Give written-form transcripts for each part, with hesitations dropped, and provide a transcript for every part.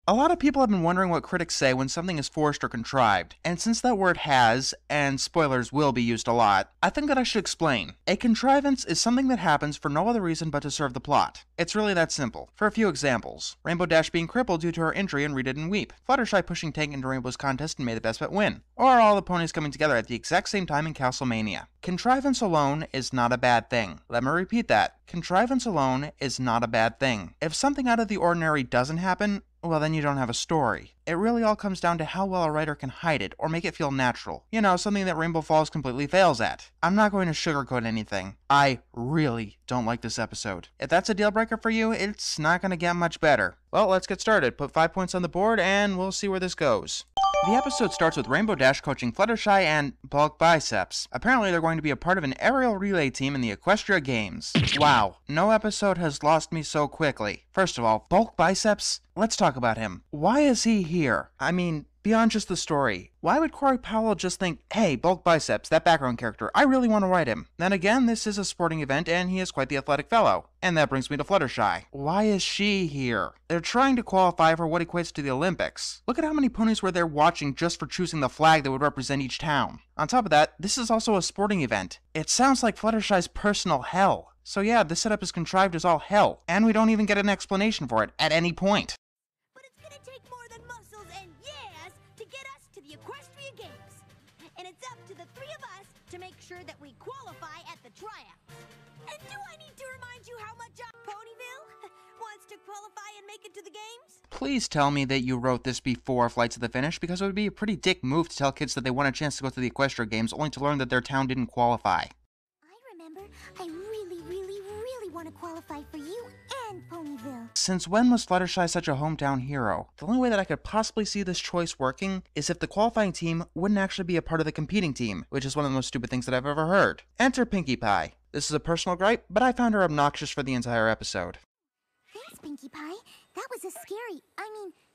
A lot of people have been wondering what critics say when something is forced or contrived, and since that word has, and spoilers will be used a lot, I think that I should explain. A contrivance is something that happens for no other reason but to serve the plot. It's really that simple. For a few examples, Rainbow Dash being crippled due to her injury and Rita didn't weep, Fluttershy pushing Tank into Rainbow's contest and May the Best Bet win, or all the ponies coming together at the exact same time in Castlemania. Contrivance alone is not a bad thing. Let me repeat that. Contrivance alone is not a bad thing. If something out of the ordinary doesn't happen, well, then you don't have a story. It really all comes down to how well a writer can hide it or make it feel natural. You know, something that Rainbow Falls completely fails at. I'm not going to sugarcoat anything. I really don't like this episode. If that's a deal breaker for you, it's not going to get much better. Well, let's get started. Put 5 points on the board and we'll see where this goes. The episode starts with Rainbow Dash coaching Fluttershy and Bulk Biceps. Apparently they're going to be a part of an aerial relay team in the Equestria Games. Wow, no episode has lost me so quickly. First of all, Bulk Biceps? Let's talk about him. Why is he here? I mean, beyond just the story. Why would Corey Powell just think, hey, Bulk Biceps, that background character, I really want to write him? Then again, this is a sporting event and he is quite the athletic fellow. And that brings me to Fluttershy. Why is she here? They're trying to qualify for what equates to the Olympics. Look at how many ponies were there watching just for choosing the flag that would represent each town. On top of that, this is also a sporting event. It sounds like Fluttershy's personal hell. So yeah, this setup is contrived as all hell, and we don't even get an explanation for it at any point. And it's up to the three of us to make sure that we qualify at the tryouts. And do I need to remind you how much Ponyville wants to qualify and make it to the games? Please tell me that you wrote this before Flight to the Finish, because it would be a pretty dick move to tell kids that they want a chance to go to the Equestria Games only to learn that their town didn't qualify. I remember. I really want to qualify for you and Ponyville. Since when was Fluttershy such a hometown hero? The only way that I could possibly see this choice working is if the qualifying team wouldn't actually be a part of the competing team, which is one of the most stupid things that I've ever heard. Enter Pinkie Pie. This is a personal gripe, but I found her obnoxious for the entire episode. Thanks, Pinkie Pie. That was a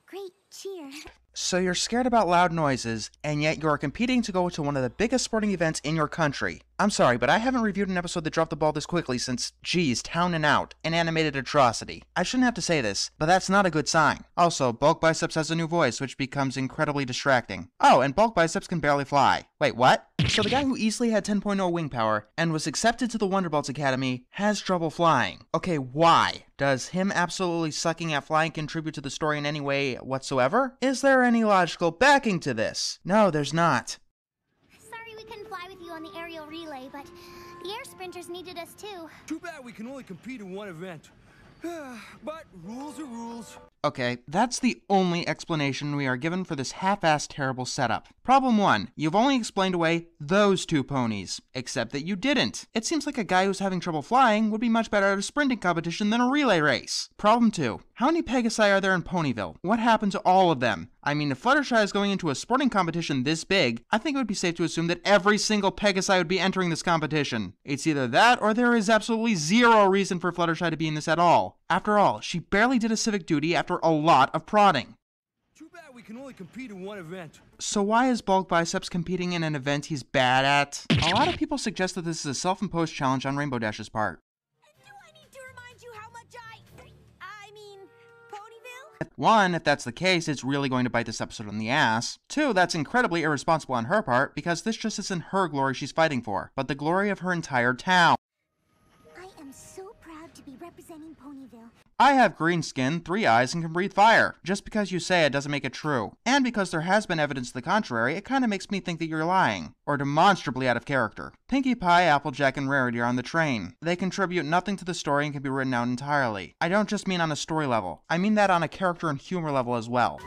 great cheer. So you're scared about loud noises, and yet you're competing to go to one of the biggest sporting events in your country. I'm sorry, but I haven't reviewed an episode that dropped the ball this quickly since, geez, Town and Out, an animated atrocity. I shouldn't have to say this, but that's not a good sign. Also, Bulk Biceps has a new voice, which becomes incredibly distracting. Oh, and Bulk Biceps can barely fly. Wait, what? So the guy who easily had 10.0 wing power and was accepted to the Wonderbolts Academy has trouble flying. Okay, why? Does him absolutely sucking at flying contribute to the story in any way whatsoever? Is there any logical backing to this? No, there's not. Sorry we couldn't fly with you on the aerial relay, but the air sprinters needed us too. Too bad we can only compete in one event. But rules are rules. Okay, that's the only explanation we are given for this half-assed terrible setup. Problem 1. You've only explained away those two ponies. Except that you didn't. It seems like a guy who's having trouble flying would be much better at a sprinting competition than a relay race. Problem 2. How many Pegasi are there in Ponyville? What happened to all of them? I mean, if Fluttershy is going into a sporting competition this big, I think it would be safe to assume that every single Pegasi would be entering this competition. It's either that or there is absolutely zero reason for Fluttershy to be in this at all. After all, she barely did a civic duty after a lot of prodding. Too bad we can only compete in one event. So why is Bulk Biceps competing in an event he's bad at? A lot of people suggest that this is a self-imposed challenge on Rainbow Dash's part. And do I need to remind you how much I mean, Ponyville? 1, if that's the case, it's really going to bite this episode on the ass. 2, that's incredibly irresponsible on her part, because this just isn't her glory she's fighting for, but the glory of her entire town. I am so proud to be representing Ponyville. I have green skin, 3 eyes, and can breathe fire. Just because you say it doesn't make it true. And because there has been evidence to the contrary, it kinda makes me think that you're lying. Or demonstrably out of character. Pinkie Pie, Applejack, and Rarity are on the train. They contribute nothing to the story and can be written out entirely. I don't just mean on a story level. I mean that on a character and humor level as well.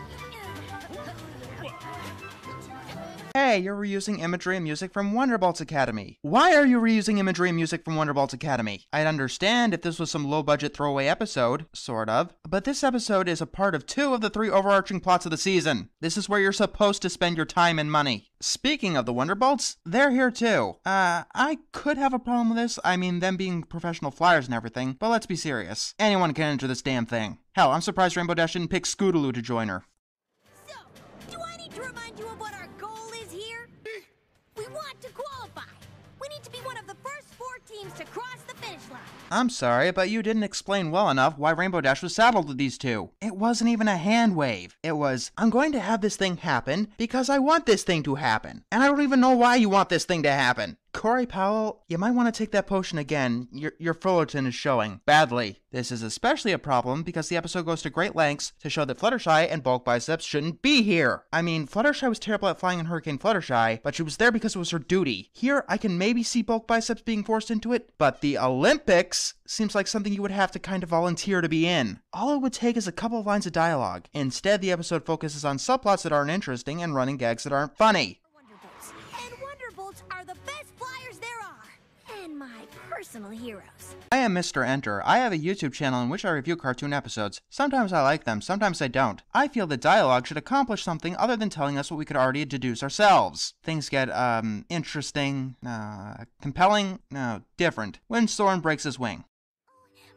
Hey, you're reusing imagery and music from Wonderbolts Academy. Why are you reusing imagery and music from Wonderbolts Academy? I'd understand if this was some low-budget throwaway episode, sort of, but this episode is a part of 2 of the 3 overarching plots of the season. This is where you're supposed to spend your time and money. Speaking of the Wonderbolts, they're here too. I could have a problem with this, I mean them being professional flyers and everything, but let's be serious. Anyone can enter this damn thing. Hell, I'm surprised Rainbow Dash didn't pick Scootaloo to join her. So, do I need to remind you of what our goal is here? We want to qualify. We need to be one of the first 4 teams to cross the finish slide. I'm sorry, but you didn't explain well enough why Rainbow Dash was saddled with these two. It wasn't even a hand wave. It was, I'm going to have this thing happen because I want this thing to happen. And I don't even know why you want this thing to happen. Corey Powell, you might want to take that potion again. Your Fullerton is showing badly. This is especially a problem because the episode goes to great lengths to show that Fluttershy and Bulk Biceps shouldn't be here. I mean, Fluttershy was terrible at flying in Hurricane Fluttershy, but she was there because it was her duty. Here, I can maybe see Bulk Biceps being forced into it, but the Olympics seems like something you would have to kind of volunteer to be in. All it would take is a couple of lines of dialogue. Instead, the episode focuses on subplots that aren't interesting and running gags that aren't funny. Wonderbolts. And Wonderbolts are the best flyers there are. And my personal heroes. I am Mr. Enter. I have a YouTube channel in which I review cartoon episodes. Sometimes I like them, sometimes I don't. I feel that dialogue should accomplish something other than telling us what we could already deduce ourselves. Things get, interesting, compelling, no, different, when Soren breaks his wing.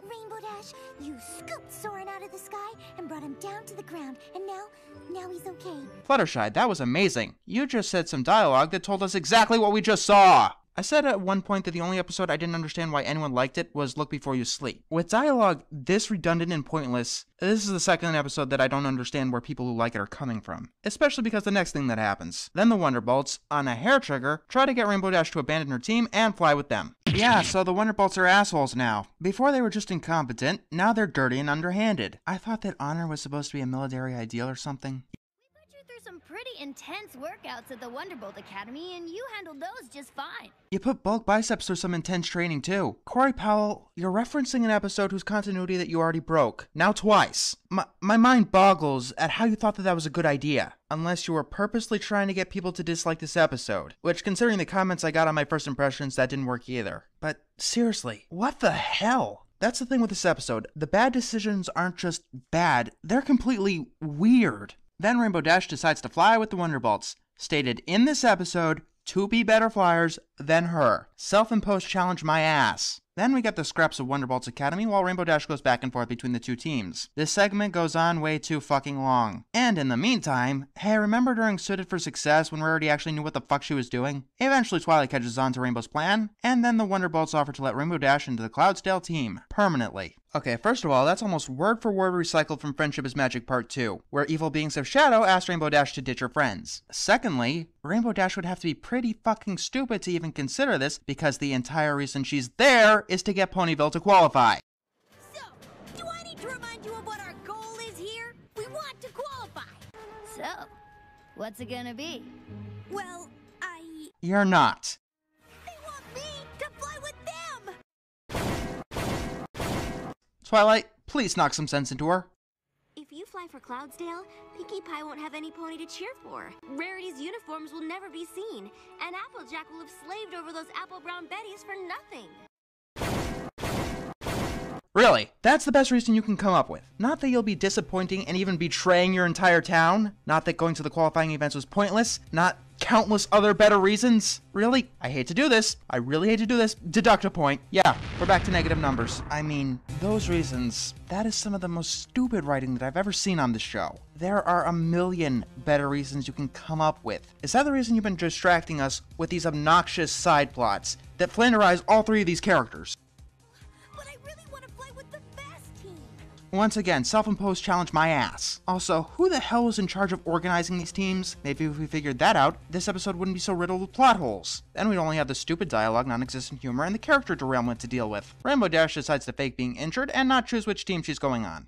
Rainbow Dash, you scooped Soren out of the sky and brought him down to the ground, and now he's okay. Fluttershy, that was amazing. You just said some dialogue that told us exactly what we just saw. I said at one point that the only episode I didn't understand why anyone liked it was Look Before You Sleep. With dialogue this redundant and pointless, this is the second episode that I don't understand where people who like it are coming from. Especially because the next thing that happens. Then the Wonderbolts, on a hair trigger, try to get Rainbow Dash to abandon her team and fly with them. Yeah, so the Wonderbolts are assholes now. Before they were just incompetent, now they're dirty and underhanded. I thought that honor was supposed to be a military ideal or something. Some pretty intense workouts at the Wonderbolt Academy, and you handled those just fine. You put Bulk Biceps through some intense training too. Corey Powell, you're referencing an episode whose continuity that you already broke. Now twice. My mind boggles at how you thought that was a good idea. Unless you were purposely trying to get people to dislike this episode. Which, considering the comments I got on my first impressions, that didn't work either. But seriously, what the hell? That's the thing with this episode. The bad decisions aren't just bad, they're completely weird. Then Rainbow Dash decides to fly with the Wonderbolts, stated in this episode to be better flyers than her. Self-imposed challenge my ass. Then we get the scraps of Wonderbolts Academy while Rainbow Dash goes back and forth between the two teams. This segment goes on way too fucking long. And in the meantime, hey, remember during Suited for Success when Rarity actually knew what the fuck she was doing? Eventually Twilight catches on to Rainbow's plan, and then the Wonderbolts offer to let Rainbow Dash into the Cloudsdale team, permanently. Okay, first of all, that's almost word for word recycled from Friendship is Magic Part 2, where evil beings of Shadow asked Rainbow Dash to ditch her friends. Secondly, Rainbow Dash would have to be pretty fucking stupid to even consider this, because the entire reason she's there is to get Ponyville to qualify. So, do I need to remind you of what our goal is here? We want to qualify. So, what's it gonna be? Well, You're not. they want me to fly with them! Twilight, please knock some sense into her. If you fly for Cloudsdale, Pinkie Pie won't have any pony to cheer for. Rarity's uniforms will never be seen, and Applejack will have slaved over those apple brown Bettys for nothing. Really, that's the best reason you can come up with. Not that you'll be disappointing and even betraying your entire town. Not that going to the qualifying events was pointless. Not countless other better reasons. Really? I hate to do this. I really hate to do this. Deduct a point. Yeah, we're back to negative numbers. I mean, those reasons, that is some of the most stupid writing that I've ever seen on this show. There are a million better reasons you can come up with. Is that the reason you've been distracting us with these obnoxious side plots that flanderize all three of these characters? But I really want to fly with the best team. Once again, self-imposed challenge my ass. Also, who the hell was in charge of organizing these teams? Maybe if we figured that out, this episode wouldn't be so riddled with plot holes. Then we'd only have the stupid dialogue, non-existent humor, and the character derailment to deal with. Rainbow Dash decides to fake being injured and not choose which team she's going on.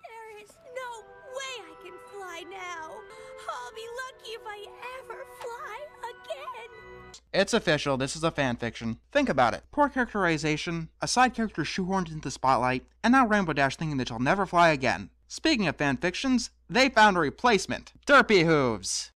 There is no way I can fly now. I'll be lucky if I ever fly again. It's official, this is a fanfiction. Think about it. Poor characterization, a side character shoehorned into the spotlight, and now Rainbow Dash thinking that she'll never fly again. Speaking of fanfictions, they found a replacement. Derpy Hooves!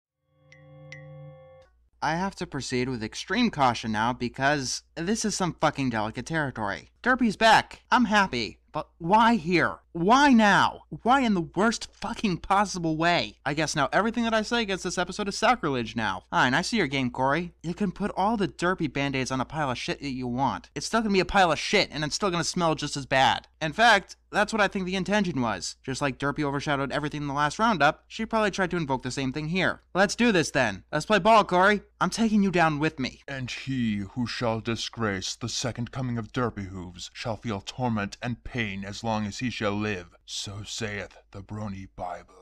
I have to proceed with extreme caution now because this is some fucking delicate territory. Derpy's back. I'm happy. But why here? Why now? Why in the worst fucking possible way? I guess now everything that I say against this episode is sacrilege now. Fine, I see your game, Corey. You can put all the derpy band-aids on a pile of shit that you want. It's still gonna be a pile of shit, and it's still gonna smell just as bad. In fact, that's what I think the intention was. Just like Derpy overshadowed everything in the last roundup, she probably tried to invoke the same thing here. Let's do this then. Let's play ball, Corey. I'm taking you down with me. And he who shall disgrace the second coming of Derpy Hooves shall feel torment and pain as long as he shall live. So saith the Brony Bible.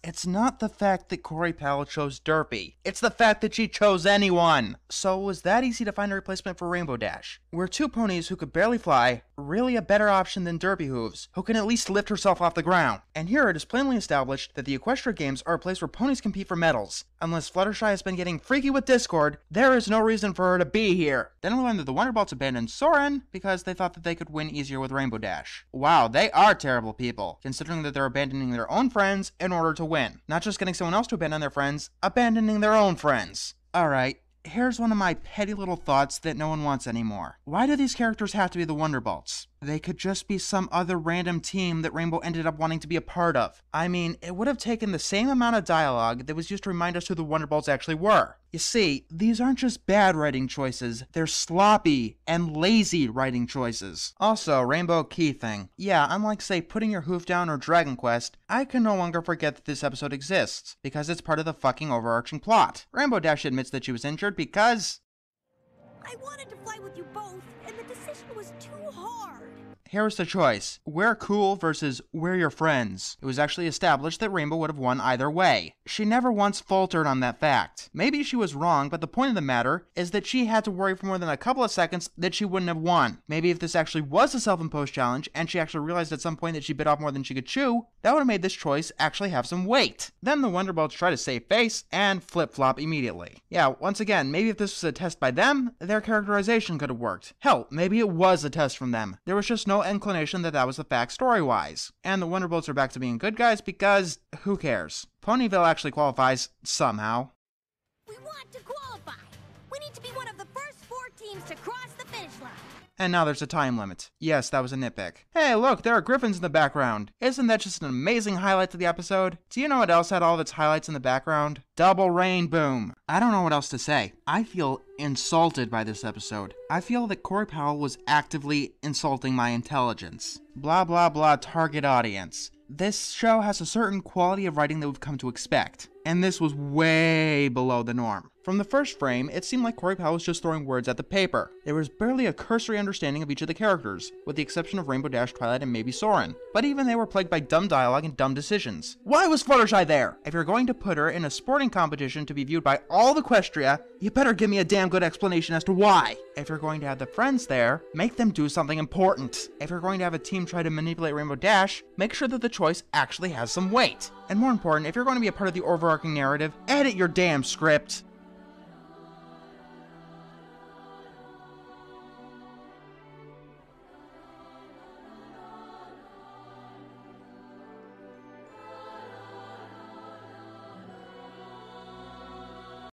It's not the fact that Corey Powell chose Derpy. It's the fact that she chose anyone. So it was that easy to find a replacement for Rainbow Dash. We're two ponies who could barely fly, really a better option than Derpy Hooves, who can at least lift herself off the ground. And here it is plainly established that the Equestria Games are a place where ponies compete for medals. Unless Fluttershy has been getting freaky with Discord, there is no reason for her to be here. Then we learn that the Wonderbolts abandoned Soren because they thought that they could win easier with Rainbow Dash. Wow, they are terrible people, considering that they're abandoning their own friends in order to win. Not just getting someone else to abandon their friends, abandoning their own friends. Alright, here's one of my petty little thoughts that no one wants anymore. Why do these characters have to be the Wonderbolts? They could just be some other random team that Rainbow ended up wanting to be a part of. I mean, it would have taken the same amount of dialogue that was used to remind us who the Wonderbolts actually were. You see, these aren't just bad writing choices, they're sloppy and lazy writing choices. Also, Rainbow Key thing. Yeah, unlike say putting your hoof down or Dragon Quest, I can no longer forget that this episode exists, because it's part of the fucking overarching plot. Rainbow Dash admits that she was injured because I wanted to fly with you both, and the decision was too hard. here's the choice. We're cool versus we're your friends. It was actually established that Rainbow would have won either way. She never once faltered on that fact. Maybe she was wrong, but the point of the matter is that she had to worry for more than a couple of seconds that she wouldn't have won. Maybe if this actually was a self-imposed challenge, and she actually realized at some point that she bit off more than she could chew, that would have made this choice actually have some weight. Then the Wonderbolts try to save face and flip-flop immediately. Yeah, once again, maybe if this was a test by them, their characterization could have worked. Hell, maybe it was a test from them. There was just no inclination that that was the fact story-wise. And the Wonderbolts are back to being good guys because who cares? Ponyville actually qualifies somehow. We want to qualify. We need to be one of the first 4 teams to cross the finish line. And now there's a time limit. Yes, that was a nitpick. Hey, look, there are griffins in the background. Isn't that just an amazing highlight to the episode? Do you know what else had all of its highlights in the background? Double Rain Boom. I don't know what else to say. I feel insulted by this episode. I feel that Corey Powell was actively insulting my intelligence. Blah blah blah target audience. This show has a certain quality of writing that we've come to expect, and this was way below the norm. From the first frame, it seemed like Corey Powell was just throwing words at the paper. There was barely a cursory understanding of each of the characters, with the exception of Rainbow Dash, Twilight, and maybe Soren. But even they were plagued by dumb dialogue and dumb decisions. Why was Fluttershy there? If you're going to put her in a sporting competition to be viewed by all the Equestria, you better give me a damn good explanation as to why. If you're going to have the friends there, make them do something important. If you're going to have a team try to manipulate Rainbow Dash, make sure that the choice actually has some weight. And more important, if you're going to be a part of the overarching narrative, edit your damn script.